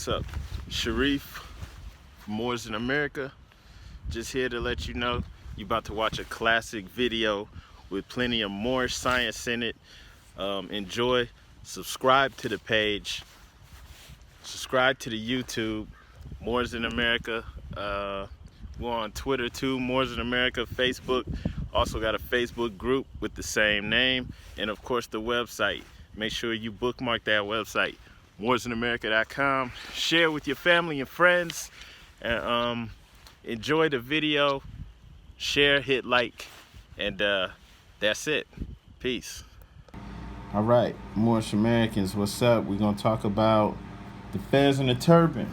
What's up? Sharif from Moors in America. Just here to let you know you're about to watch a classic video with plenty of Moorish science in it. Enjoy. Subscribe to the page. Subscribe to the YouTube, Moors in America. We're on Twitter too, Moors in America, Facebook. Also got a Facebook group with the same name. And of course the website. Make sure you bookmark that website, moorsinamerica.com. Share with your family and friends. And enjoy the video. Share, hit like, and that's it. Peace. All right, Moorish Americans, what's up? We're gonna talk about the Fez and the Turban.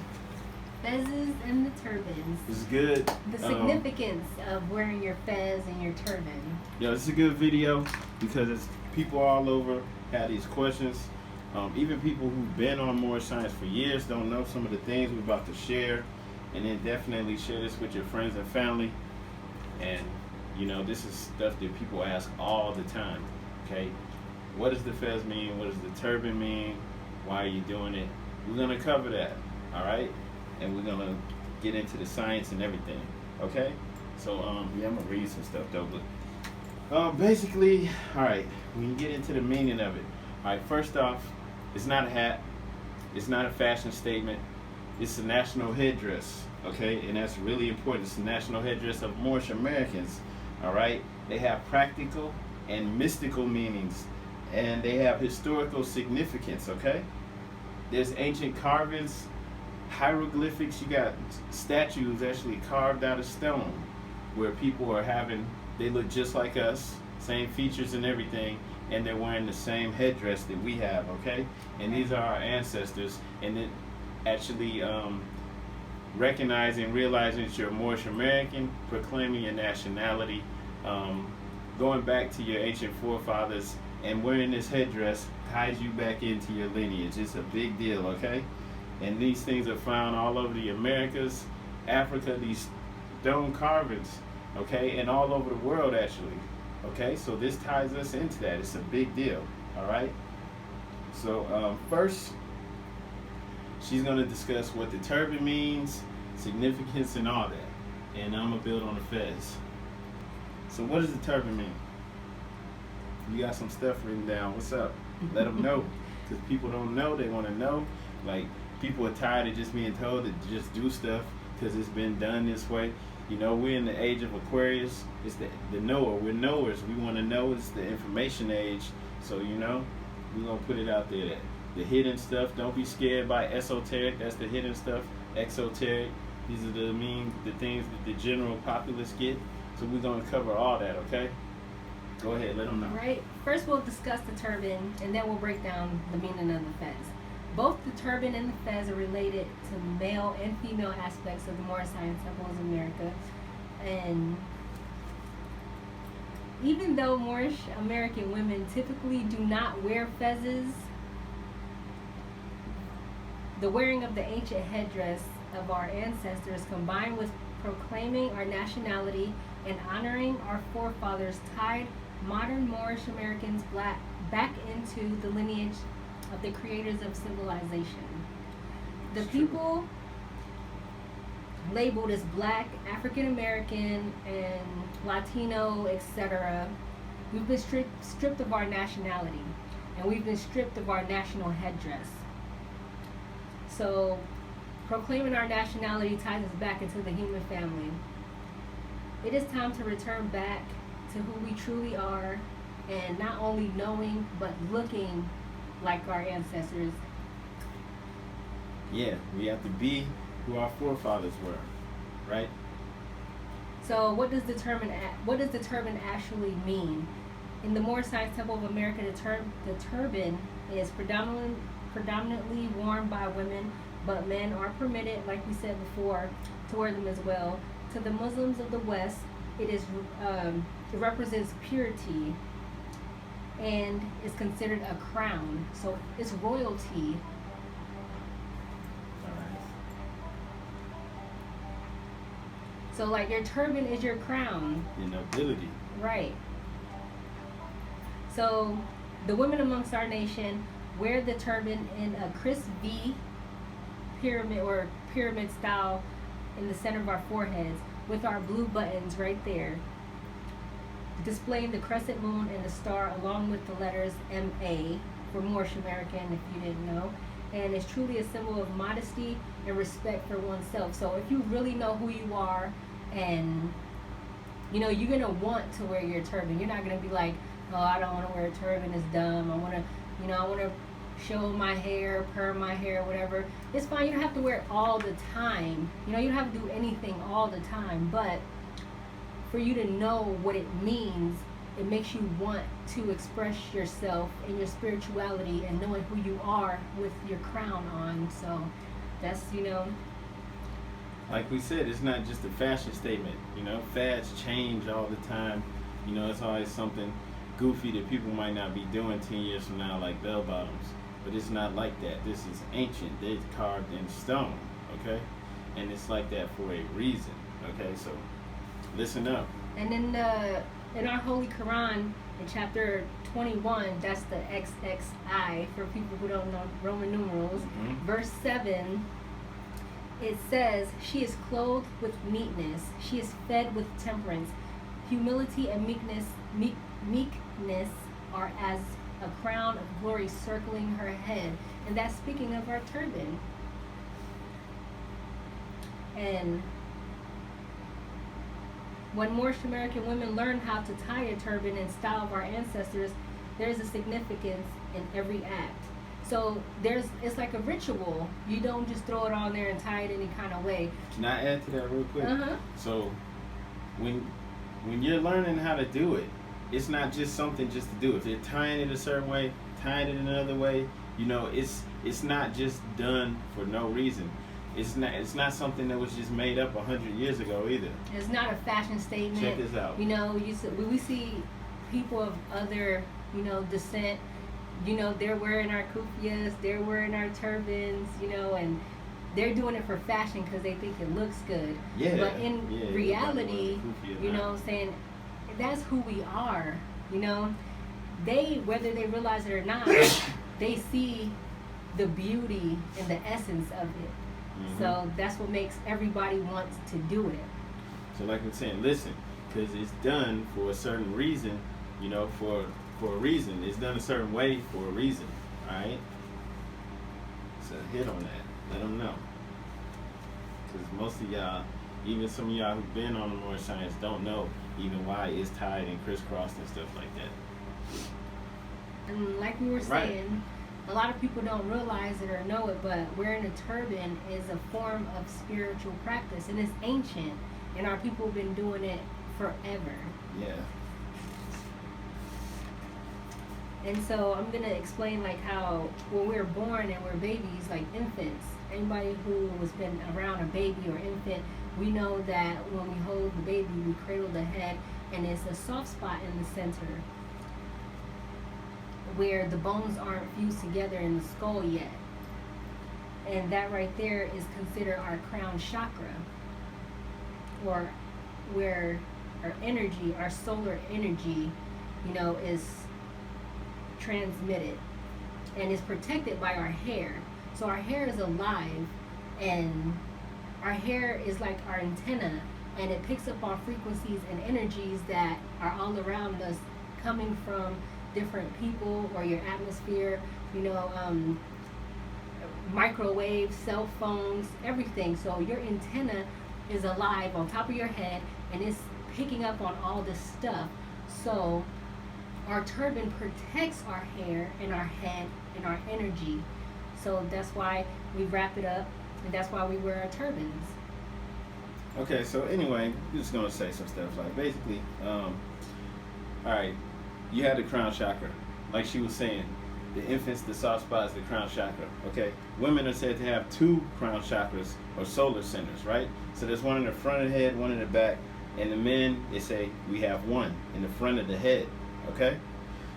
Fezzes and the turbans. This is good. The significance of wearing your fez and your turban. Yeah, this is a good video because it's people all over have these questions. Even people who've been on Moorish science for years don't know some of the things we're about to share. And then definitely share this with your friends and family. And you know, this is stuff that people ask all the time. Okay, what does the fez mean? What does the turban mean? Why are you doing it? We're gonna cover that. All right, and we're gonna get into the science and everything. Okay, so yeah, I'm gonna read some stuff though. But basically, all right, we can get into the meaning of it. All right, first off, it's not a hat. It's not a fashion statement. It's a national headdress. Okay, and that's really important. It's the national headdress of Moorish Americans. All right, they have practical and mystical meanings, and they have historical significance. Okay, there's ancient carvings, hieroglyphics. You got statues actually carved out of stone, where people are having. They look just like us, same features and everything, and they're wearing the same headdress that we have. Okay, and these are our ancestors, and it actually. Recognizing, realizing that you're a Moorish American, proclaiming your nationality, going back to your ancient forefathers, and wearing this headdress ties you back into your lineage. It's a big deal, okay? And these things are found all over the Americas, Africa, these stone carvings, okay? And all over the world, actually, okay? So this ties us into that. It's a big deal, all right? So first, she's going to discuss what the turban means, significance, and all that. And I'm going to build on the fez. So what does the turban mean? You got some stuff written down. What's up? Let them know. Because people don't know. They want to know. Like, people are tired of just being told to just do stuff because it's been done this way. You know, we're in the age of Aquarius. It's the knower. We're knowers. We want to know. It's the information age. So, you know, we're going to put it out there. The hidden stuff, don't be scared by esoteric, that's the hidden stuff. Exoteric, these are the things that the general populace get. So we're going to cover all that, okay? Go ahead, let them know. Right. First we'll discuss the turban, and then we'll break down the meaning of the fez. Both the turban and the fez are related to male and female aspects of the Moorish science temples in America. And even though Moorish American women typically do not wear fezes, the wearing of the ancient headdress of our ancestors, combined with proclaiming our nationality and honoring our forefathers, tied modern Moorish Americans back into the lineage of the creators of civilization. The people labeled as Black, African American, and Latino, etc., we've been stripped of our nationality, and we've been stripped of our national headdress. So, proclaiming our nationality ties us back into the human family. It is time to return back to who we truly are, and not only knowing, but looking like our ancestors. Yeah, we have to be who our forefathers were, right? So, what does the turban actually mean? In the Moorish Science Temple of America, the turban is predominantly worn by women, but men are permitted, like we said before, to wear them as well. To the Muslims of the West, it represents purity and is considered a crown. So it's royalty. So like your turban is your crown. Your nobility. Right. So the women amongst our nation wear the turban in a crisp V pyramid style in the center of our foreheads with our blue buttons right there, displaying the crescent moon and the star along with the letters MA for Moorish American, if you didn't know. And it's truly a symbol of modesty and respect for oneself. So if you really know who you are, and you know, you're gonna want to wear your turban. You're not gonna be like, oh, I don't want to wear a turban, it's dumb. I want to show my hair, perm my hair, whatever. It's fine. You don't have to wear it all the time. You know, you don't have to do anything all the time. But for you to know what it means, it makes you want to express yourself and your spirituality and knowing who you are with your crown on. So that's, you know. Like we said, it's not just a fashion statement. You know, fads change all the time. You know, it's always something goofy that people might not be doing 10 years from now, like bell bottoms. But it's not like that. This is ancient. They're carved in stone, okay? And it's like that for a reason, okay? So listen up. And in our Holy Quran, in chapter 21, that's the XXI for people who don't know Roman numerals, verse 7, it says, she is clothed with meekness, she is fed with temperance. Humility and meekness are as a crown of glory circling her head. And that's speaking of our turban. And when Moorish American women learn how to tie a turban in style of our ancestors, there's a significance in every act. So it's like a ritual. You don't just throw it on there and tie it any kind of way. Can I add to that real quick? Uh-huh. So when you're learning how to do it, it's not just something just to do. If they're tying it a certain way, tying it another way, you know, it's not just done for no reason. It's not something that was just made up 100 years ago either. It's not a fashion statement. Check this out. You know, we see people of other, you know, descent, you know, they're wearing our kufias, they're wearing our turbans, you know, and they're doing it for fashion because they think it looks good. Yeah. But in reality, you know what I'm saying, that's who we are, you know. Whether they realize it or not, they see the beauty and the essence of it. So that's what makes everybody want to do it. So like I'm saying, listen, because it's done for a certain reason, you know, for a reason. It's done a certain way for a reason, all right? So hit on that. Let them know. Because most of y'all, even some of y'all who've been on the Moorish science, don't know even why it's tied and crisscrossed and stuff like that. And like we were saying, a lot of people don't realize it or know it, but wearing a turban is a form of spiritual practice, and it's ancient, and our people have been doing it forever. Yeah. And so I'm going to explain like how when we're born and we're babies, like infants, anybody who has been around a baby or infant, we know that when we hold the baby, we cradle the head, and it's a soft spot in the center where the bones aren't fused together in the skull yet. And that right there is considered our crown chakra, or where our energy, our solar energy, you know, is transmitted and is protected by our hair. So our hair is alive, and our hair is like our antenna, and it picks up on frequencies and energies that are all around us, coming from different people or your atmosphere, you know, microwaves, cell phones, everything. So your antenna is alive on top of your head, and it's picking up on all this stuff. So our turban protects our hair and our head and our energy. So that's why we wrap it up, and that's why we wear our turbans. Okay, so anyway, I'm just gonna say some stuff like basically, all right, you had the crown chakra, like she was saying, the infants, the soft spot is the crown chakra. Okay, women are said to have 2 crown chakras or solar centers, right? So there's one in the front of the head, one in the back, and the men, they say we have one in the front of the head. Okay,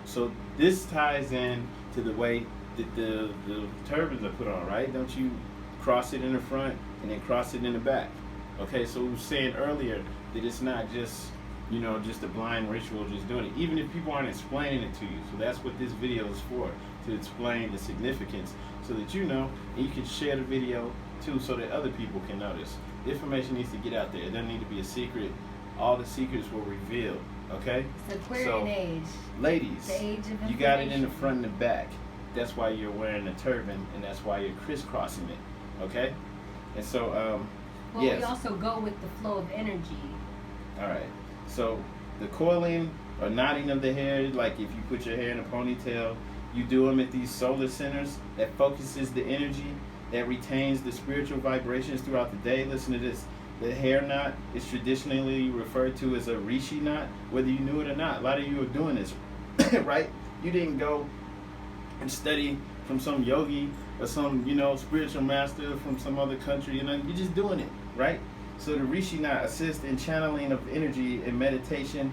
so this ties in to the way that the turbans are put on, right? Don't you cross it in the front and then cross it in the back? Okay, so we were saying earlier that it's not just, you know, just a blind ritual, just doing it, even if people aren't explaining it to you. So that's what this video is for, to explain the significance, so that you know, and you can share the video too, so that other people can notice. The information needs to get out there. It doesn't need to be a secret. All the secrets were revealed. Okay. It's Aquarian age. Ladies, The age of you got it in the front and the back. That's why you're wearing a turban, and that's why you're crisscrossing it. Okay. And so, well, yes. we also go with the flow of energy. All right. So the coiling or knotting of the hair, like if you put your hair in a ponytail, you do them at these solar centers that focuses the energy, that retains the spiritual vibrations throughout the day. Listen to this. The hair knot is traditionally referred to as a rishi knot, whether you knew it or not. A lot of you are doing this, right? You didn't go and study from some yogi or some, spiritual master from some other country. You're just doing it, right? So the rishi knot assists in channeling of energy in meditation,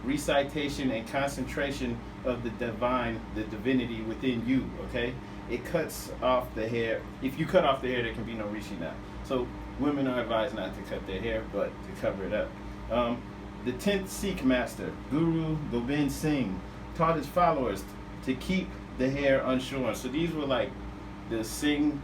recitation, and concentration of the divinity within you, okay? It cuts off the hair. If you cut off the hair, there can be no rishi knot. So women are advised not to cut their hair, but to cover it up. The 10th Sikh master, Guru Gobind Singh, taught his followers to keep the hair unshorn. So these were like the Sikhs.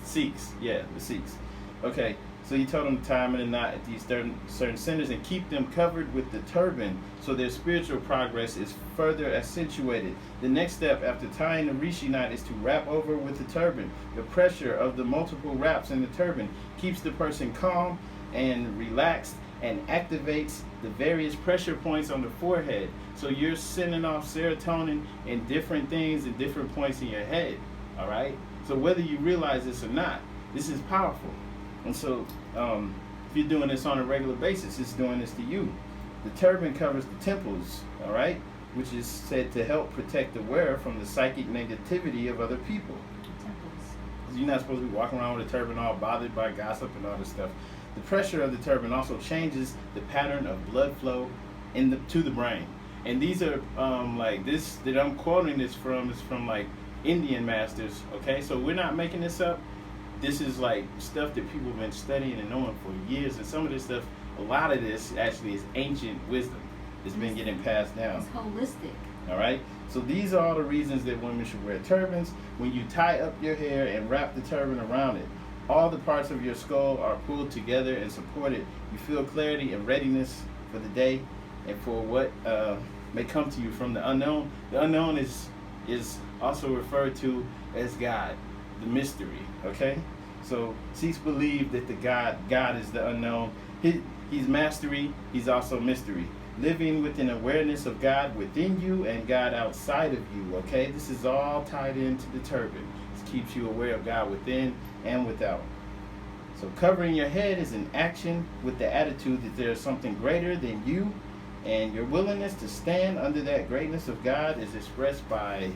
Sikhs, yeah, the Sikhs. Okay, so he told them to tie them in a knot at these certain centers and keep them covered with the turban so their spiritual progress is further accentuated. The next step after tying the rishi knot is to wrap over with the turban. The pressure of the multiple wraps in the turban keeps the person calm and relaxed and activates the various pressure points on the forehead. So you're sending off serotonin in different things in different points in your head, all right? So whether you realize this or not, this is powerful. And so if you're doing this on a regular basis, it's doing this to you. The turban covers the temples, all right, which is said to help protect the wearer from the psychic negativity of other people. Temples. You're not supposed to be walking around with a turban all bothered by gossip and all this stuff. The pressure of the turban also changes the pattern of blood flow to the brain. And these are like this that I'm quoting this from is from like Indian masters. Okay, so we're not making this up. This is like stuff that people have been studying and knowing for years. And some of this stuff, a lot of this actually is ancient wisdom. It's been getting passed down. It's holistic. All right. So these are all the reasons that women should wear turbans. When you tie up your hair and wrap the turban around it, all the parts of your skull are pulled together and supported. You feel clarity and readiness for the day and for what may come to you from the unknown. The unknown is also referred to as God, the mystery. Okay, so Sikhs believe that the God is the unknown. He's mastery. He's also mystery. Living with an awareness of God within you and God outside of you. Okay, this is all tied into the turban. This keeps you aware of God within and without. So covering your head is an action with the attitude that there is something greater than you, and your willingness to stand under that greatness of God is expressed by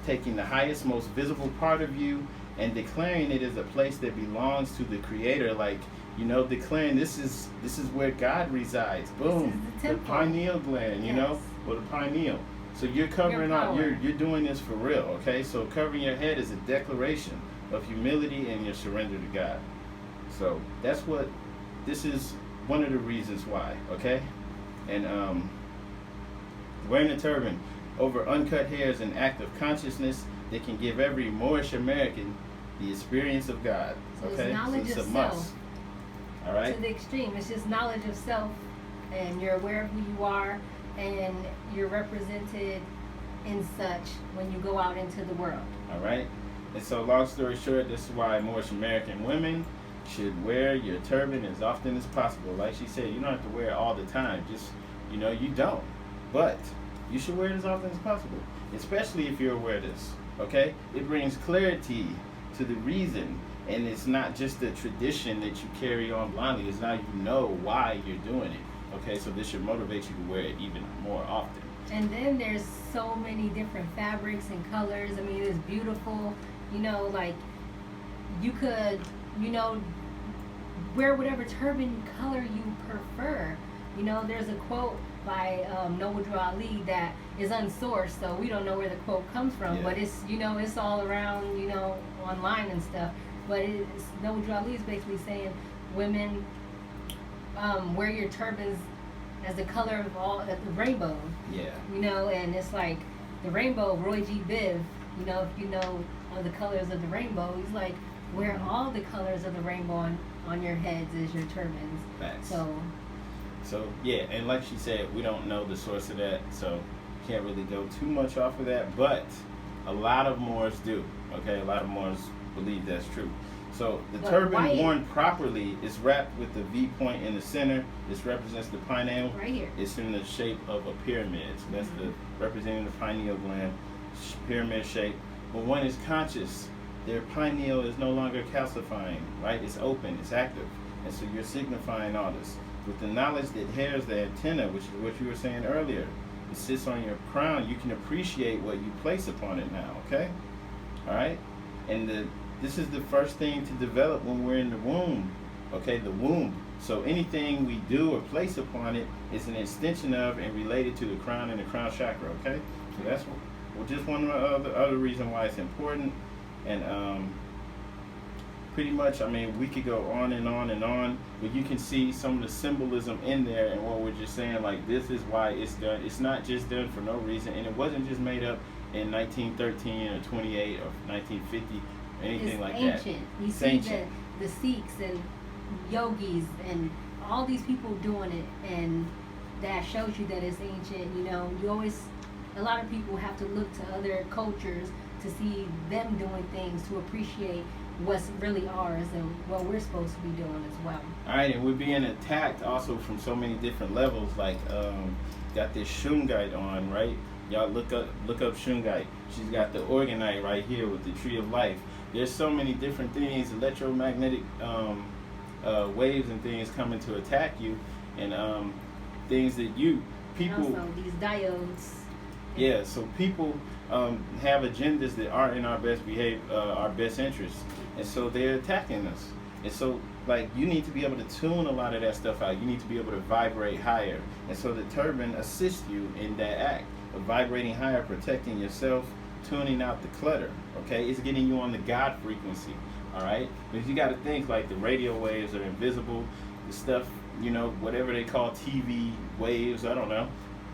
taking the highest, most visible part of you and declaring it as a place that belongs to the Creator, like, declaring this is where God resides. Boom. The pineal gland, yes. Or the pineal. So you're covering up, you're doing this for real, okay? So covering your head is a declaration of humility and your surrender to God. So this is one of the reasons why, okay? And wearing a turban over uncut hair is an act of consciousness that can give every Moorish American the experience of God. So okay, it's knowledge so it's of a self. must. All right. To the extreme, it's just knowledge of self, and you're aware of who you are, and you're represented in such when you go out into the world. All right. And so, long story short, this is why Moorish American women should wear your turban as often as possible. Like she said, you don't have to wear it all the time. Just, you don't. But you should wear it as often as possible, especially if you're aware of this. Okay? It brings clarity to the reason, and it's not just a tradition that you carry on blindly. It's now you know why you're doing it. Okay? So this should motivate you to wear it even more often. And then there's so many different fabrics and colors. I mean, it's beautiful. Like you could, wear whatever turban color you prefer. There's a quote by Noble Ali that is unsourced, so we don't know where the quote comes from. Yeah. But it's it's all around online and stuff. But Noble Ali is basically saying women wear your turbans as the color of all the rainbow. Yeah. And it's like the rainbow. Roy G. Biv You know, if you know the colors of the rainbow, he's like, wear all the colors of the rainbow on your heads as your turbans. Facts. So yeah, and like she said, we don't know the source of that, so can't really go too much off of that, but a lot of Moors do. Okay, a lot of Moors believe that's true. So the turban worn properly is wrapped with the V point in the center. This represents the pineal. Right here. It's in the shape of a pyramid. So that's the representing the pineal gland, pyramid shape. When one is conscious, their pineal is no longer calcifying, right? It's open, it's active. And so you're signifying all this. With the knowledge that hairs the antenna, which is what you were saying earlier, it sits on your crown, you can appreciate what you place upon it now, okay? All right? And this is the first thing to develop when we're in the womb, okay? The womb. So anything we do or place upon it is an extension of and related to the crown and the crown chakra, okay? So that's just one of the other reason why it's important. And pretty much, I mean, we could go on and on and on, but you can see some of the symbolism in there and what we're just saying, like, this is why it's done. It's not just done for no reason, and it wasn't just made up in 1913 or 28 or 1950 or anything it's like ancient. that. You see the Sikhs and yogis and all these people doing it, and that shows you that it's ancient. You know, a lot of people have to look to other cultures to see them doing things to appreciate what's really ours and what we're supposed to be doing as well. All right, and we're being attacked also from so many different levels. Like, got this shungite on, right? Y'all look up shungite. She's got the organite right here with the tree of life. There's so many different things, electromagnetic waves and things coming to attack you, and things that people. And also these diodes. Yeah, so people have agendas that aren't in our best our best interests, and so they're attacking us. And so, like, you need to be able to tune a lot of that stuff out. You need to be able to vibrate higher, and so the turban assists you in that act of vibrating higher, protecting yourself, tuning out the clutter. Okay, it's getting you on the God frequency. All right, because you got to think, like, the radio waves are invisible. The stuff, you know, whatever they call TV waves, I don't know,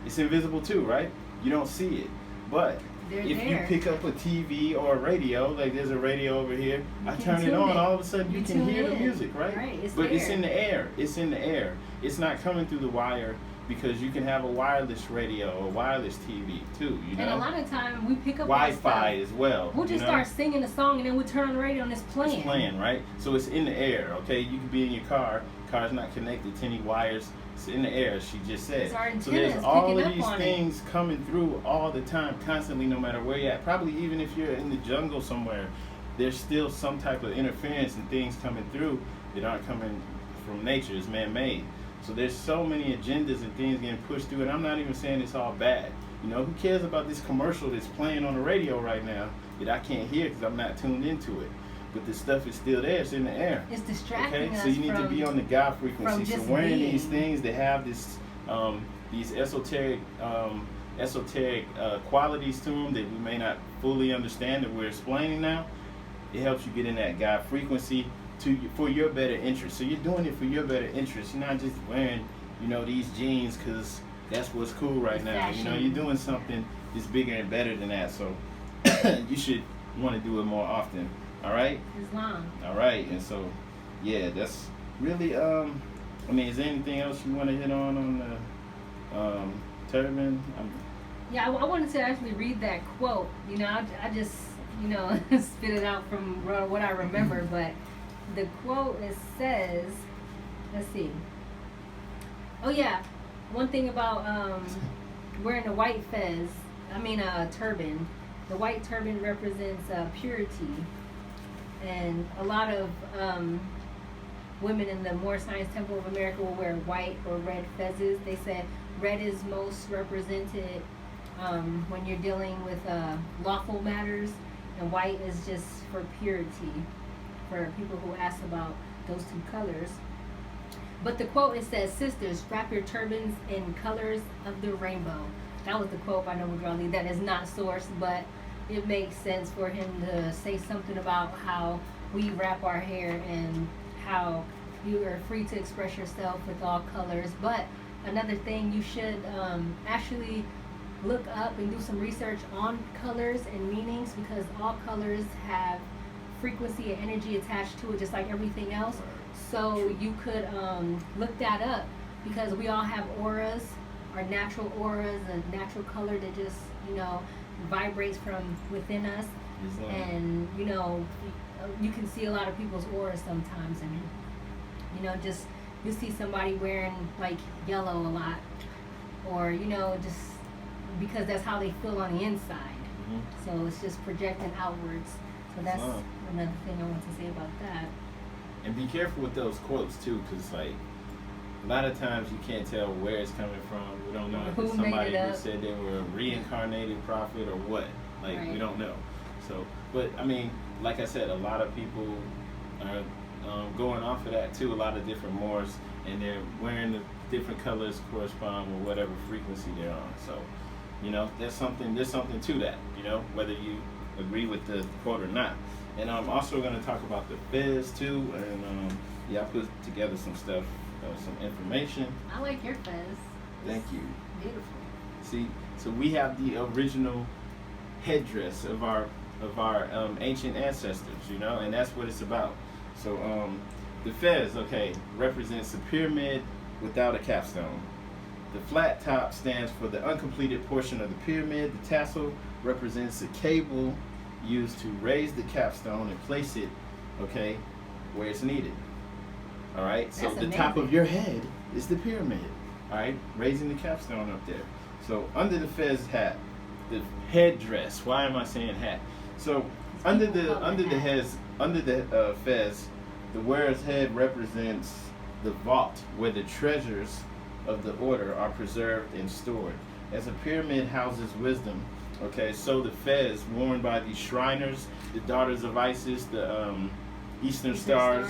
it's invisible too, right? You don't see it, but if you pick up a TV or a radio, like there's a radio over here, I turn it on, all of a sudden you can hear the music, right? But it's in the air. It's in the air. It's not coming through the wire, because you can have a wireless radio or wireless TV too, you know? And a lot of times we pick up Wi-Fi as well. We'll just start singing a song and then we'll turn on the radio and it's playing. It's playing, right? So it's in the air, okay? You can be in your car. Car's not connected to any wires. It's in the air, she just said. So there's all of these things coming through all the time, constantly, no matter where you're at. Probably even if you're in the jungle somewhere, there's still some type of interference and things coming through that aren't coming from nature. It's man-made. So there's so many agendas and things getting pushed through, and I'm not even saying it's all bad. You know, who cares about this commercial that's playing on the radio right now that I can't hear because I'm not tuned into it? But the stuff is still there. It's in the air. It's distracting us. So you need to be on the God frequency. So wearing these things that have this, these esoteric qualities to them that we may not fully understand that we're explaining now, it helps you get in that God frequency for your better interest. So you're doing it for your better interest. You're not just wearing, you know, these jeans because that's what's cool right now. You know, you're doing something that's bigger and better than that. So you should want to do it more often. All right? Islam. All right. And so, yeah, that's really, I mean, is there anything else you want to hit on the turban? Yeah, I wanted to actually read that quote. You know, I just, you know, spit it out from what I remember. But the quote, it says, let's see. Oh, yeah. One thing about wearing a white fez, turban. The white turban represents purity. And a lot of women in the Moorish Science Temple of America will wear white or red fezzes. They said red is most represented when you're dealing with lawful matters, and white is just for purity, for people who ask about those two colors. But the quote, it says, "Sisters, wrap your turbans in colors of the rainbow." That was the quote by Noble Drawley. That is not sourced, but it makes sense for him to say something about how we wrap our hair and how you are free to express yourself with all colors. But another thing, you should actually look up and do some research on colors and meanings, because all colors have frequency and energy attached to it, just like everything else. So you could look that up, because we all have auras, our natural auras, a natural color that just, you know, vibrates from within us. And, you know, you can see a lot of people's auras sometimes, and, you know, just you see somebody wearing like yellow a lot, or, you know, just because that's how they feel on the inside. So it's just projecting outwards. So that's another thing I want to say about that. And be careful with those quotes too, because like a lot of times you can't tell where it's coming from. We don't know if it's somebody who said they were a reincarnated prophet or what. Like, we don't know. So, but I mean, like I said, a lot of people are going off of that too. A lot of different Moors, and they're wearing the different colors correspond with whatever frequency they're on. So, you know, there's something to that. You know, whether you agree with the quote or not. And I'm also going to talk about the Fez too, and I put together some stuff, some information. I like your Fez. Thank you. Beautiful. See, so we have the original headdress of our ancient ancestors, you know, and that's what it's about. So the Fez, okay, represents a pyramid without a capstone. The flat top stands for the uncompleted portion of the pyramid. The tassel represents a cable used to raise the capstone and place it, okay, where it's needed. All right, so the top of your head is the pyramid. All right, raising the capstone up there. So under the Fez hat, the headdress. Why am I saying hat? So under the Fez, the wearer's head represents the vault where the treasures of the order are preserved and stored. As a pyramid houses wisdom, okay, so the Fez worn by the Shriners, the daughters of Isis, the Eastern Stars,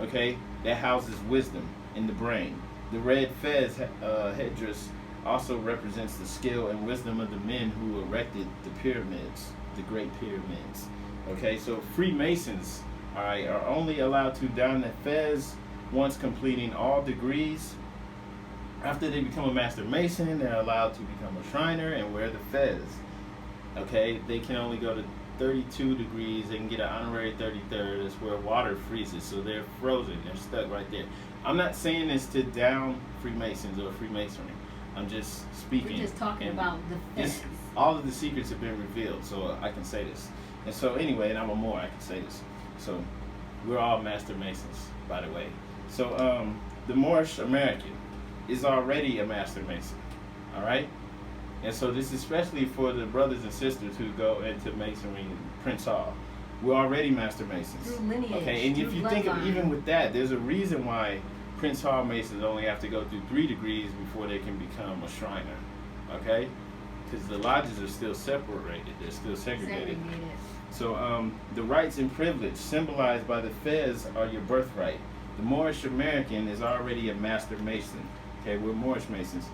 okay, that houses wisdom in the brain. The red Fez headdress also represents the skill and wisdom of the men who erected the pyramids, the great pyramids. Okay, so Freemasons, all right, are only allowed to don the Fez once completing all degrees. After they become a Master Mason, they're allowed to become a Shriner and wear the Fez. Okay, they can only go to 32 degrees. They can get an honorary 33rd. That's where water freezes, so they're frozen. They're stuck right there. I'm not saying this to down Freemasons or Freemasonry. I'm just speaking. We're just talking about the Fez. All of the secrets have been revealed, so I can say this. And so anyway, and I'm a Moor, I can say this. So we're all Master Masons, by the way. So the Moorish American is already a Master Mason, all right? And so this is especially for the brothers and sisters who go into Masonry and Prince Hall. We're already Master Masons. Through lineage, okay, and if you think of even with that, there's a reason why Prince Hall Masons only have to go through 3 degrees before they can become a Shriner, okay? Because the lodges are still separated, they're still segregated. So the rights and privilege symbolized by the Fez are your birthright. The Moorish American is already a Master Mason. Okay, we're Moorish Masons.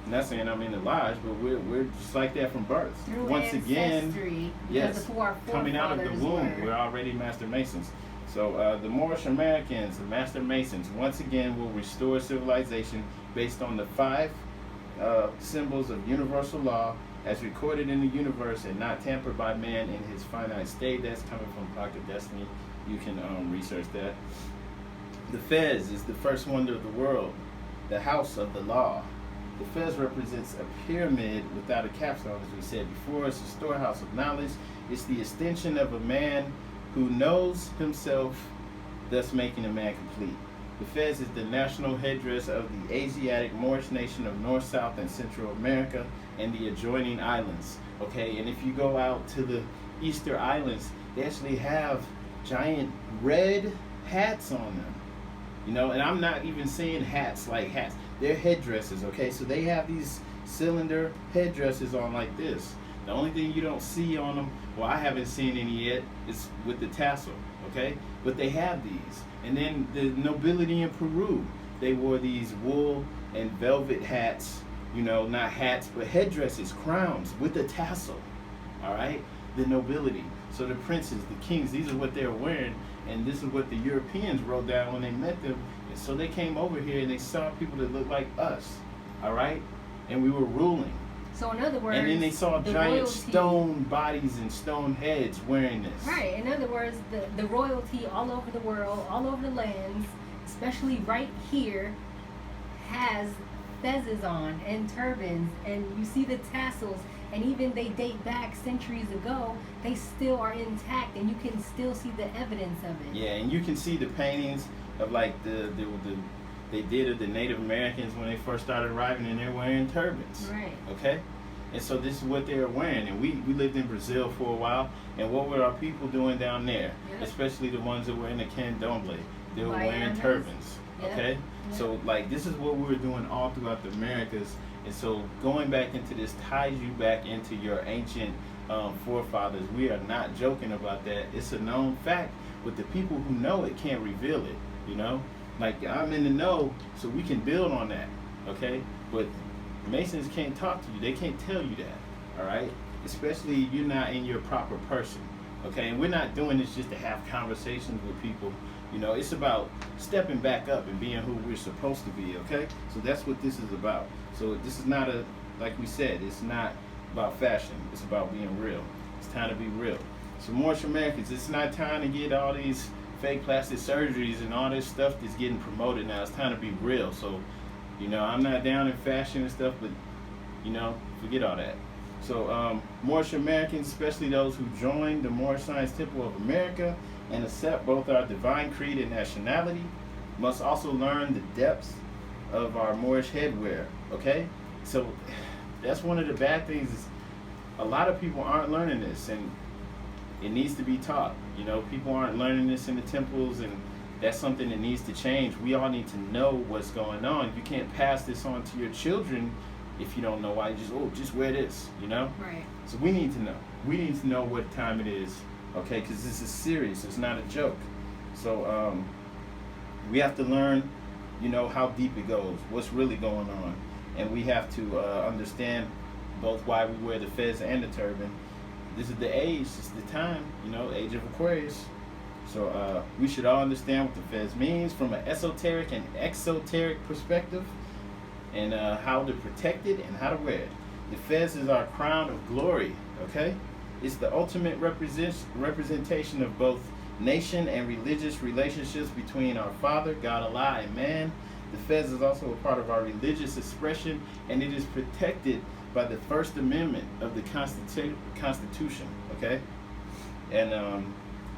I'm not saying I'm in the lodge, but we're just like that from birth. Through once again, yes, coming out of the womb, we're already Master Masons. So the Moorish Americans, the Master Masons, once again will restore civilization based on the 5 symbols of universal law as recorded in the universe and not tampered by man in his finite state. That's coming from Pocket Destiny. You can research that. The Fez is the first wonder of the world, the house of the law. The Fez represents a pyramid without a capstone, as we said before. It's a storehouse of knowledge. It's the extension of a man who knows himself, thus making a man complete. The Fez is the national headdress of the Asiatic Moorish nation of North, South, and Central America and the adjoining islands. Okay, and if you go out to the Easter Islands, they actually have giant red hats on them. You know, and I'm not even saying hats like hats. They're headdresses, okay? So they have these cylinder headdresses on like this. The only thing you don't see on them, well, I haven't seen any yet, is with the tassel, okay? But they have these. And then the nobility in Peru, they wore these wool and velvet hats, you know, not hats, but headdresses, crowns with the tassel, all right? The nobility. So the princes, the kings, these are what they're wearing, and this is what the Europeans wrote down when they met them. And so they came over here and they saw people that looked like us, all right? And we were ruling. So in other words, and then they saw the giant royalty, stone bodies and stone heads wearing this. Right. In other words, the royalty all over the world, all over the lands, especially right here, has fezzes on and turbans, and you see the tassels, and even they date back centuries ago. They still are intact, and you can still see the evidence of it. Yeah, and you can see the paintings of like they did of the Native Americans when they first started arriving, and they're wearing turbans. Right. Okay? And so this is what they were wearing. And we lived in Brazil for a while, and what were our people doing down there? Yep. Especially the ones that were in the candomblé. They were wearing Baianas. turbans. Yep. Okay? Yep. So like this is what we were doing all throughout the Americas. And so going back into this ties you back into your ancient forefathers. We are not joking about that. It's a known fact, but the people who know it can't reveal it, you know? Like, I'm in the know, so we can build on that, okay? But Masons can't talk to you. They can't tell you that, all right? Especially you're not in your proper person, okay? And we're not doing this just to have conversations with people. You know, it's about stepping back up and being who we're supposed to be, okay? So that's what this is about. So this is not like we said, it's not about fashion. It's about being real. It's time to be real. So Moorish Americans, it's not time to get all these fake plastic surgeries and all this stuff that's getting promoted now. It's time to be real. So, you know, I'm not down in fashion and stuff, but, you know, forget all that. So Moorish Americans, especially those who join the Moorish Science Temple of America and accept both our divine creed and nationality, must also learn the depths of our Moorish headwear, okay? So that's one of the bad things is a lot of people aren't learning this, and it needs to be taught. You know, people aren't learning this in the temples, and that's something that needs to change. We all need to know what's going on. You can't pass this on to your children if you don't know why. Just wear this, you know? Right. So we need to know. We need to know what time it is, okay? Because this is serious. It's not a joke. So we have to learn, you know, how deep it goes, what's really going on. And we have to understand both why we wear the fez and the turban. This is the age, it's the time, you know, age of Aquarius. So we should all understand what the fez means from an esoteric and exoteric perspective, and how to protect it and how to wear it. The fez is our crown of glory, okay? It's the ultimate representation of both nation and religious relationships between our Father, God Allah, and man. The fez is also a part of our religious expression, and it is protected by the First Amendment of the Constitution, okay? And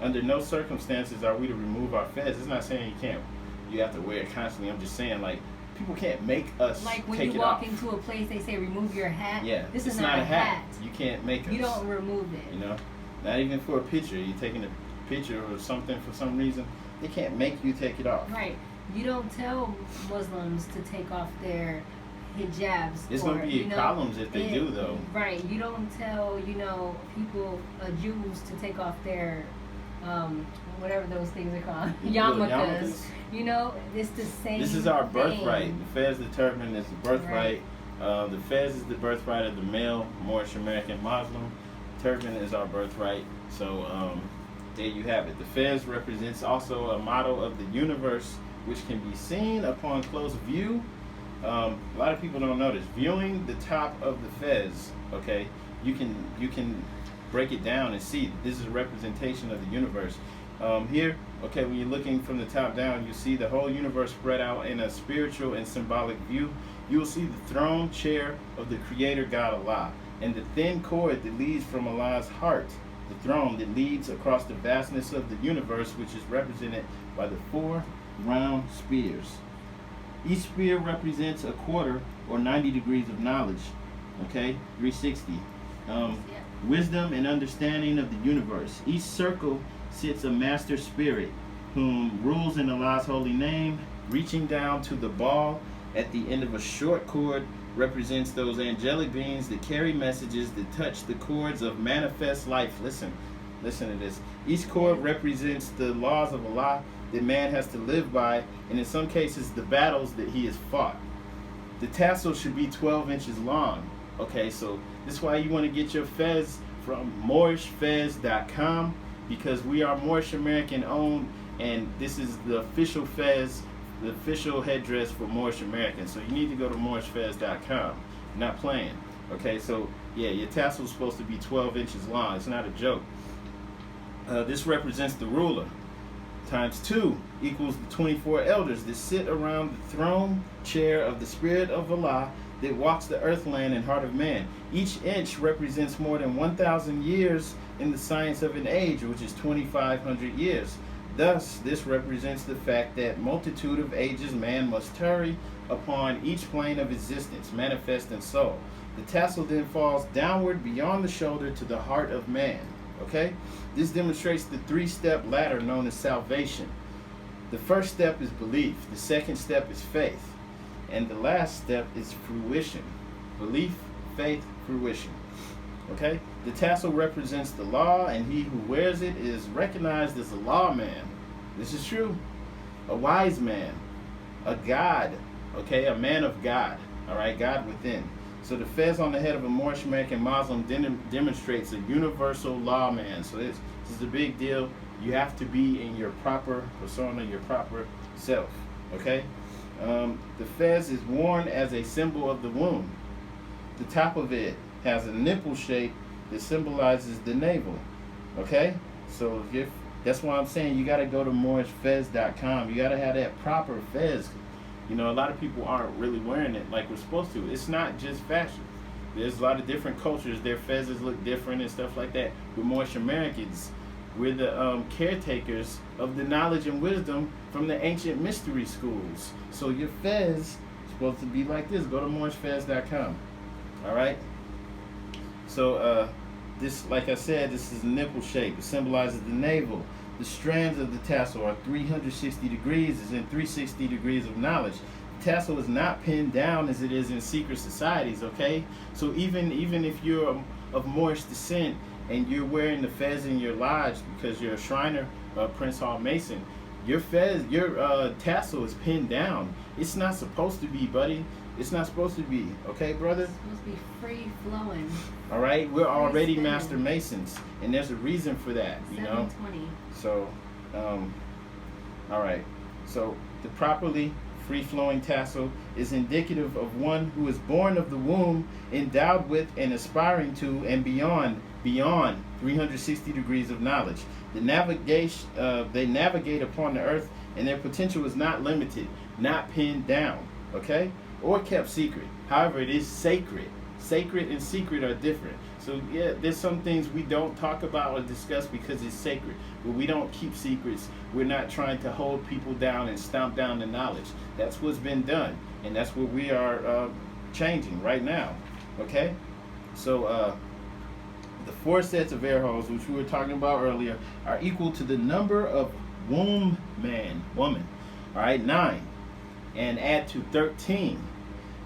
under no circumstances are we to remove our fez. It's not saying you have to wear it constantly. I'm just saying, like, people can't make us like when take you it walk off. into a place, they say remove your hat. Yeah, this it's is not a hat. You can't make us. You don't remove it. You know, not even for a picture. You're taking a picture or something for some reason. They can't make you take it off. Right. You don't tell Muslims to take off their hijabs. It's going to be problems if they do, though. Right. You don't tell, people, Jews to take off their, whatever those things are called, yarmulkes. You know, it's the same. This is our birthright. thing. The fez, the turban, is the birthright. Right. The fez is the birthright of the male Moorish American Muslim. Turban is our birthright. So there you have it. The fez represents also a model of the universe, which can be seen upon close view. A lot of people don't know this. Viewing the top of the fez, okay, you can break it down and see this is a representation of the universe. Here, okay, when you're looking from the top down, you see the whole universe spread out in a spiritual and symbolic view. You will see the throne chair of the Creator God Allah, and the thin cord that leads from Allah's heart, the throne that leads across the vastness of the universe, which is represented by the 4 round spears. Each spear represents a quarter or 90 degrees of knowledge, okay, 360. Wisdom and understanding of the universe. Each circle sits a master spirit whom rules in Allah's holy name. Reaching down to the ball at the end of a short cord represents those angelic beings that carry messages that touch the chords of manifest life. Listen to this. Each cord represents the laws of Allah that man has to live by, and in some cases the battles that he has fought. The tassel should be 12 inches long. Okay, so this is why you want to get your fez from MoorishFez.com, because we are Moorish American owned, and this is the official fez, the official headdress for Moorish Americans. So you need to go to MoorishFez.com. Not playing. Okay, so yeah, your tassel is supposed to be 12 inches long. It's not a joke. This represents the ruler. Times 2 equals the 24 elders that sit around the throne chair of the Spirit of Allah that walks the earth, land, and heart of man. Each inch represents more than 1,000 years in the science of an age, which is 2,500 years. Thus, this represents the fact that multitude of ages man must tarry upon each plane of existence, manifest and soul. The tassel then falls downward beyond the shoulder to the heart of man. Okay? This demonstrates the 3-step ladder known as salvation. The first step is belief. The second step is faith. And the last step is fruition. Belief, faith, fruition. Okay? The tassel represents the law, and he who wears it is recognized as a lawman. This is true. A wise man. A God. Okay? A man of God. Alright? God within. So the Fez on the head of a Moorish American Muslim demonstrates a universal lawman. So this is a big deal. You have to be in your proper persona, your proper self. Okay? The Fez is worn as a symbol of the womb. The top of it has a nipple shape that symbolizes the navel. Okay? So that's why I'm saying you got to go to MoorishFez.com. You got to have that proper Fez. You know, a lot of people aren't really wearing it like we're supposed to. It's not just fashion. There's a lot of different cultures. Their fezzes look different and stuff like that. We're Moorish Americans. We're the caretakers of the knowledge and wisdom from the ancient mystery schools. So your fez is supposed to be like this. Go to MoorishFez.com. All right? So this, like I said, this is a nipple shape. It symbolizes the navel. The strands of the tassel are 360 degrees, as in 360 degrees of knowledge. The tassel is not pinned down as it is in secret societies, okay? So even if you're of Moorish descent and you're wearing the fez in your lodge because you're a Shriner, Prince Hall Mason, your tassel is pinned down. It's not supposed to be, buddy. It's not supposed to be, okay, brother? It's supposed to be free flowing. All right, we're already master masons, and there's a reason for that, you know. 720. So, all right. So the properly free-flowing tassel is indicative of one who is born of the womb, endowed with and aspiring to and beyond 360 degrees of knowledge. They navigate upon the earth, and their potential is not limited, not pinned down, okay, or kept secret. However, it is sacred. Sacred and secret are different. So yeah, there's some things we don't talk about or discuss because it's sacred. But we don't keep secrets. We're not trying to hold people down and stomp down the knowledge. That's what's been done. And that's what we are changing right now. Okay? So the 4 sets of air holes, which we were talking about earlier, are equal to the number of woman. All right, 9. And add to 13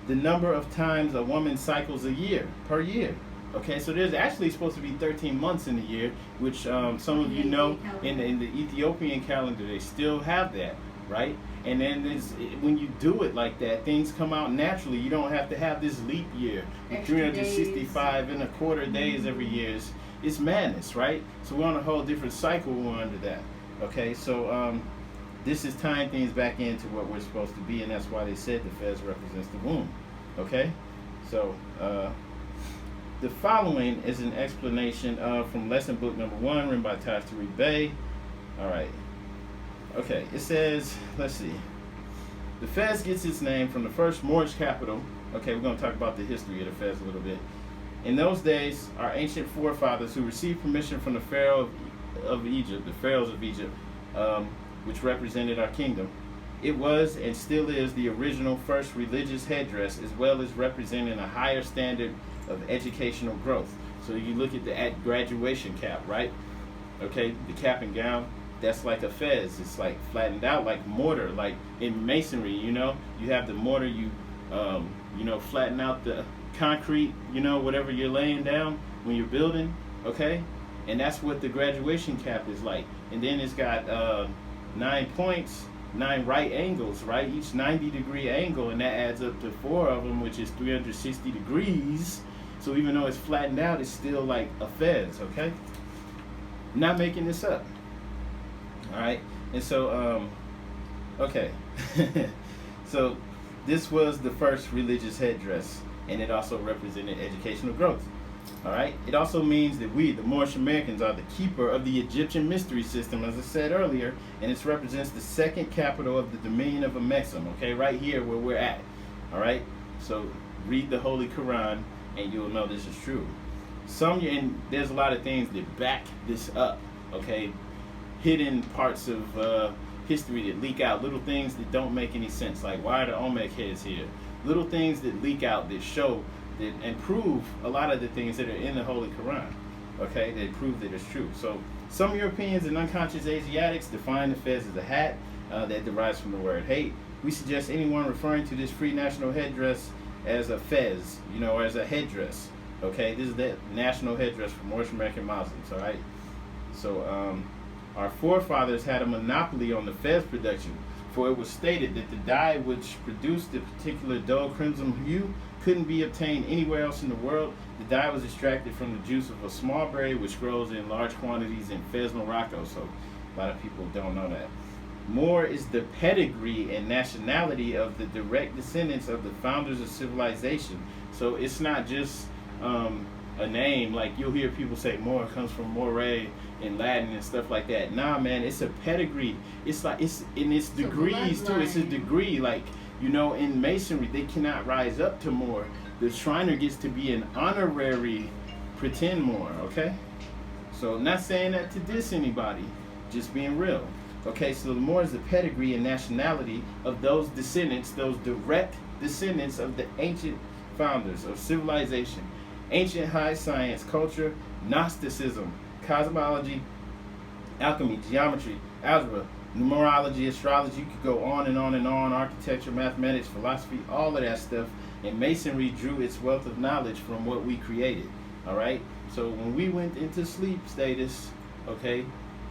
the number of times a woman cycles per year. Okay, so there's actually supposed to be 13 months in a year, which some of you know in the Ethiopian calendar, they still have that, right? And then when you do it like that, things come out naturally. You don't have to have this leap year, 365 and a quarter days every year. It's madness, right? So we're on a whole different cycle when we're under that. Okay, so this is tying things back into what we're supposed to be, and that's why they said the Fez represents the womb. Okay, so the following is an explanation from lesson book number 1, written by Tariq Bey. All right. Okay, it says, let's see. The Fez gets its name from the first Moorish capital. Okay, we're going to talk about the history of the Fez a little bit. In those days, our ancient forefathers who received permission from the Pharaoh of Egypt, the pharaohs of Egypt, which represented our kingdom, it was and still is the original first religious headdress, as well as representing a higher standard of educational growth. So you look at the graduation cap, right? Okay, the cap and gown, that's like a fez. It's like flattened out like mortar, like in masonry, you know? You have the mortar, you flatten out the concrete, whatever you're laying down when you're building, okay? And that's what the graduation cap is like. And then it's got 9 points, 9 right angles, right? Each 90-degree angle, and that adds up to 4 of them, which is 360 degrees. So even though it's flattened out, it's still like a fez, okay? Not making this up. All right, and so, okay. So this was the first religious headdress. and it also represented educational growth. All right. It also means that we, the Moorish Americans, are the keeper of the Egyptian mystery system, as I said earlier, and it represents the second capital of the Dominion of Amexem. Okay, right here where we're at. All right. So read the Holy Quran, and you'll know this is true. And there's a lot of things that back this up. Okay, hidden parts of history that leak out, little things that don't make any sense, like why are the Olmec heads here? Little things that leak out that show that and prove a lot of the things that are in the Holy Quran. Okay, they prove that it's true. So some Europeans and unconscious Asiatics define the Fez as a hat that derives from the word hate. We suggest anyone referring to this free national headdress as a Fez, or as a headdress. Okay, this is the national headdress for Moorish American Muslims. All right. So our forefathers had a monopoly on the Fez production, for it was stated that the dye which produced the particular dull crimson hue couldn't be obtained anywhere else in the world. The dye was extracted from the juice of a small berry which grows in large quantities in Fez, Morocco. So a lot of people don't know that. Moor is the pedigree and nationality of the direct descendants of the founders of civilization. So it's not just a name, like you'll hear people say Moor comes from Moray in Latin and stuff like that. Nah, man, it's a pedigree. It's like it's in its degrees too. It's a degree, like in Masonry they cannot rise up to Moor. The Shriner gets to be an honorary pretend Moor. Okay, so not saying that to diss anybody, just being real. Okay, so the Moor is the pedigree and nationality of those descendants, those direct descendants of the ancient founders of civilization. Ancient high science, culture, Gnosticism, cosmology, alchemy, geometry, algebra, numerology, astrology, you could go on and on and on, architecture, mathematics, philosophy, all of that stuff. And Masonry drew its wealth of knowledge from what we created. All right? So when we went into sleep status, okay,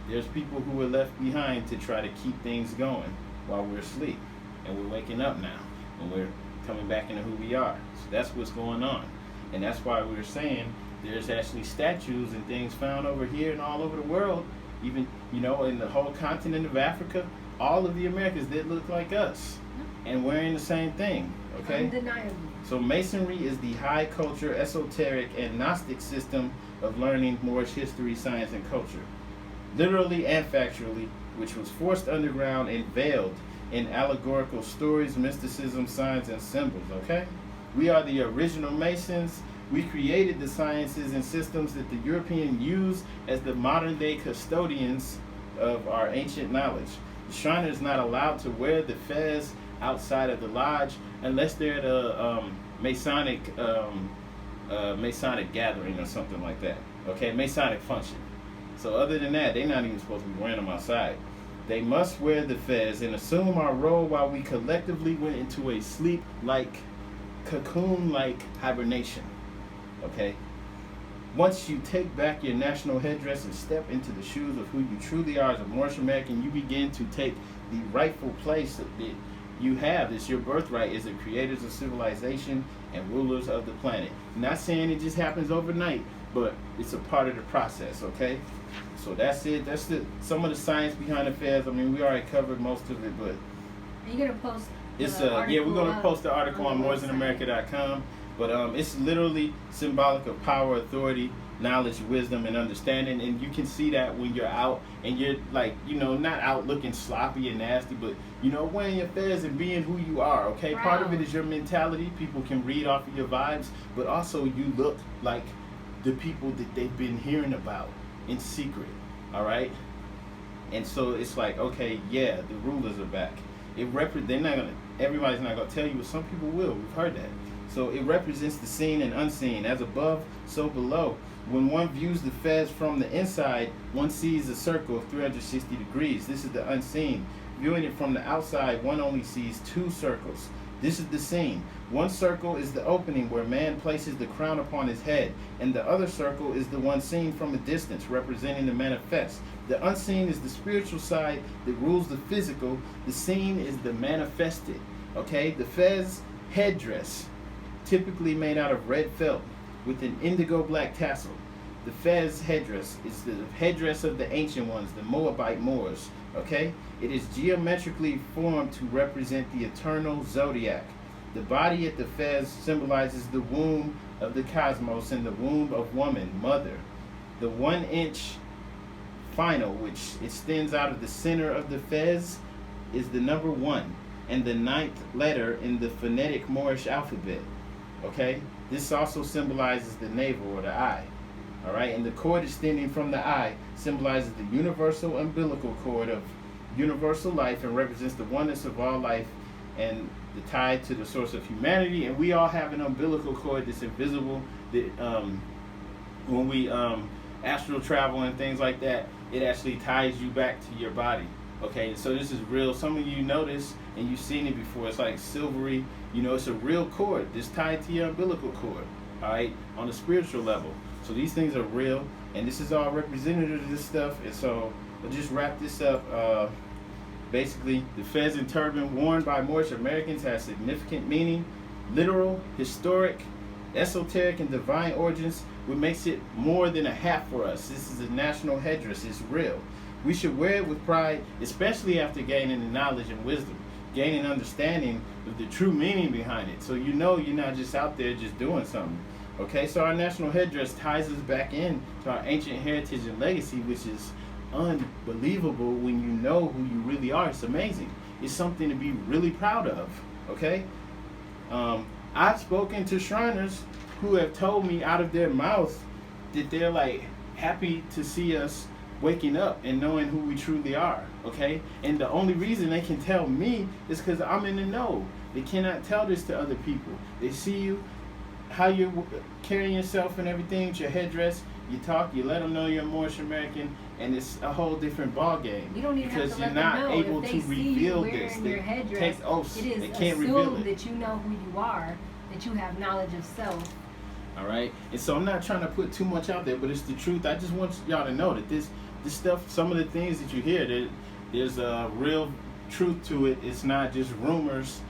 there's people who were left behind to try to keep things going while we're asleep. And we're waking up now, and we're coming back into who we are. So that's what's going on. And that's why we were saying there's actually statues and things found over here and all over the world, even, in the whole continent of Africa, all of the Americas that look like us and wearing the same thing, okay? Undeniably. So Masonry is the high culture, esoteric, and Gnostic system of learning Moorish history, science, and culture, literally and factually, which was forced underground and veiled in allegorical stories, mysticism, signs, and symbols, okay? We are the original Masons. We created the sciences and systems that the Europeans use as the modern day custodians of our ancient knowledge. The Shriner is not allowed to wear the Fez outside of the lodge unless they're at a Masonic gathering or something like that. Okay, Masonic function. So other than that, they're not even supposed to be wearing them outside. They must wear the Fez and assume our role while we collectively went into a sleep-like, cocoon-like hibernation. Okay? Once you take back your national headdress and step into the shoes of who you truly are as a Moorish American, you begin to take the rightful place that you have. It's your birthright as the creators of civilization and rulers of the planet. I'm not saying it just happens overnight, but it's a part of the process, okay? So that's it. That's some of the science behind the Fez. I mean, we already covered most of it, but Are you gonna post? we're gonna post the article on moorsinamerica.com. But it's literally symbolic of power, authority, knowledge, wisdom, and understanding. And you can see that when you're out and you're like, not out looking sloppy and nasty, but wearing your Fez and being who you are. Okay, part of it is your mentality. People can read off of your vibes, but also you look like the people that they've been hearing about in secret. All right, and so it's like, okay, yeah, the rulers are back. Everybody's not gonna tell you, but some people will. We've heard that. So it represents the seen and unseen. As above, so below. When one views the Fez from the inside, one sees a circle of 360 degrees. This is the unseen. Viewing it from the outside, one only sees two circles. This is the seen. One circle is the opening where man places the crown upon his head, and the other circle is the one seen from a distance, representing the manifest. The unseen is the spiritual side that rules the physical. The seen is the manifested. Okay, the Fez headdress, typically made out of red felt with an indigo black tassel. The Fez headdress is the headdress of the ancient ones, the Moabite Moors. Okay, it is geometrically formed to represent the eternal zodiac. The body at the Fez symbolizes the womb of the cosmos and the womb of woman, mother. The 1-inch final, which extends out of the center of the Fez, is the number 1 and the 9th letter in the phonetic Moorish alphabet. Okay? This also symbolizes the navel or the eye. Alright? And the cord extending from the eye symbolizes the universal umbilical cord of universal life and represents the oneness of all life and the tie to the source of humanity. And we all have an umbilical cord that's invisible, that when we astral travel and things like that, it actually ties you back to your body. Okay, so this is real. Some of you know this and you've seen it before. It's like silvery, you know, it's a real cord that's tied to your umbilical cord, all right, on a spiritual level. So these things are real, and this is all representative of this stuff. And so I'll just wrap this up. Basically, the Fez and turban worn by Moorish Americans has significant meaning, literal, historic, esoteric, and divine origins, what makes it more than a hat for us. This is a national headdress. It's real. We should wear it with pride, especially after gaining the knowledge and wisdom, gaining understanding of the true meaning behind it. So you know you're not just out there just doing something. Okay, so our national headdress ties us back in to our ancient heritage and legacy, which is unbelievable when you know who you really are. It's amazing. It's something to be really proud of. Okay, I've spoken to Shriners who have told me out of their mouth that they're like happy to see us waking up and knowing who we truly are. Okay, and the only reason they can tell me is because I'm in the know. They cannot tell this to other people. They see you, how you're carrying yourself and everything with your headdress. You talk, you let them know you're a Moorish American, and it's a whole different ball game. You don't even because have to you're let not them know. able if to they reveal see you this. wearing your headdress, take oaths. it is They can't reveal assumed it. that you know who you are, that you have knowledge of self. All right, and so I'm not trying to put too much out there, but it's the truth. I just want y'all to know that this stuff, some of the things that you hear, there's a real truth to it. It's not just rumors,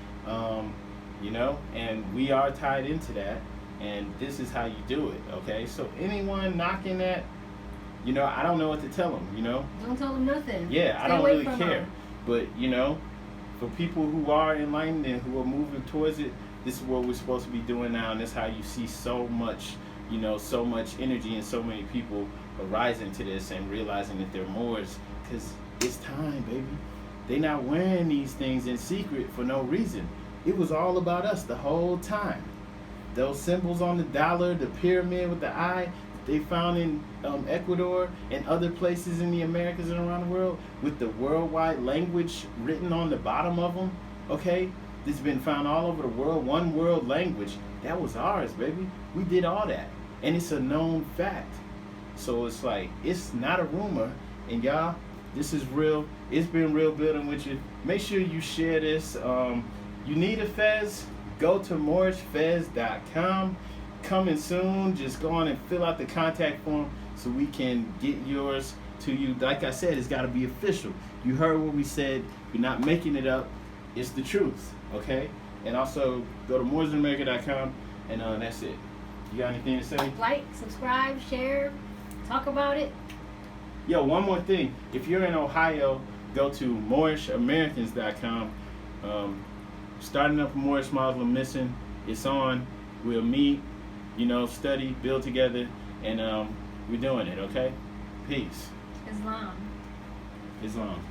you know, and we are tied into that. And this is how you do it, okay? So anyone knocking that, you know, I don't know what to tell them, you know? Don't tell them nothing. Yeah, Stay I don't away really from care. them. But, you know, for people who are enlightened and who are moving towards it, this is what we're supposed to be doing now. And that's how you see so much, you know, so much energy and so many people arising to this and realizing that they're Moors. Because it's time, baby. They're not wearing these things in secret for no reason. It was all about us the whole time. Those symbols on the dollar, the pyramid with the eye, they found in Ecuador and other places in the Americas and around the world with the worldwide language written on the bottom of them, okay? This has been found all over the world, one world language. That was ours, baby. We did all that. And it's a known fact. So it's like, it's not a rumor. And y'all, this is real. It's been real building with you. Make sure you share this. You need a Fez? Go to moorishfez.com. Coming soon. Just go on and fill out the contact form so we can get yours to you. Like I said, it's got to be official. You heard what we said. We're not making it up. It's the truth. Okay? And also go to moorishamerica.com, and that's it. You got anything to say? Like, subscribe, share, talk about it. Yo, one more thing. If you're in Ohio, go to moorishamericans.com. Starting up a Moorish Muslim mission. It's on. We'll meet, you know, study, build together, and we're doing it, okay? Peace. Islam. Islam.